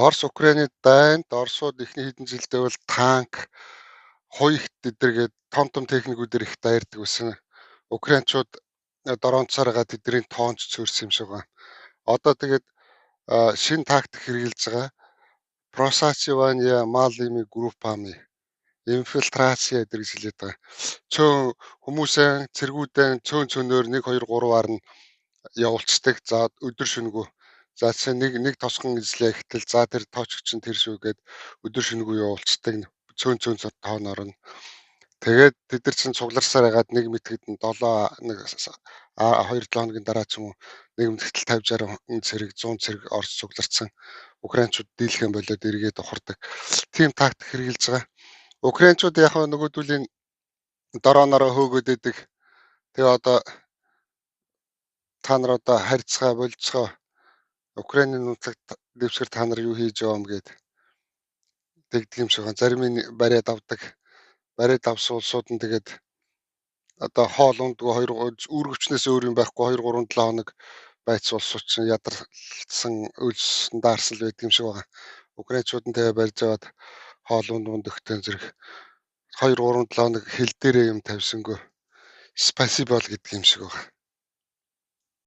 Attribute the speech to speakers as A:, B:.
A: Орос Украиний дайнд Оросууд эхний хэдэн жилдээ бол танк, хоёр их тэдэргээд том техникүүдээр их дайрдаг байсан. Украинчууд дроонцоороо тэдний тоонч цөөрсөн юм шиг байна. Одоо тэгээд шинэ тактик хэрэгжилж байгаа. Просачивание малыми группами, инфильтраци гэдэг гэж хэлээд байгаа. Цөөн хүмүүсийн цэргүүдэн цөөнөөр 1 2 3-аар нь явуулцдаг. За өдөр шөнөгүй. За чи нэг тосгон ижлээ гэтэл за тэр тоочч чинь тэр шүү гэд өдөр шөнөгүй явуулцдаг. Цөөн тооноор нь. Тэгээд тэд нар чинь цугларсаар ягаад нэг мэтгэд нь 2-7 хоногийн дараа ч юм уу нэг мэтгэл 50 60 цэрэг 100 цэрэг Орос цугларсан. Украинчууд дийлхэн болоод эргээд ухардаг. Тим тактик хэрэгжилж байгаа. Украинчууд яг нөгөөдүүлийн дрооноор хөөгөөд идэг. Тэгээ одоо та нар одоо харьцгаа болцгоо Украины нууцлагт дэвсгэр та нар юу хийж байгаа юм гээд тэгдэг юм шиг байна. Зарим нь бариад авдаг. Бариад авсан улсууд нь тэгээд одоо хоол ундгүй үүргэвчнээс өөр юм байхгүй 2 3 7 хоног байц улсууд чинь ядарсан ölсөн даарсал байдаг юм шиг байна. Украинчууд нь тэгээ барьж аваад хоол унд өгтөн зэрэг 2 3 7 хоног хил дээрээ юм тавьсангүй. Спасибо л гэдэг юм шиг байна.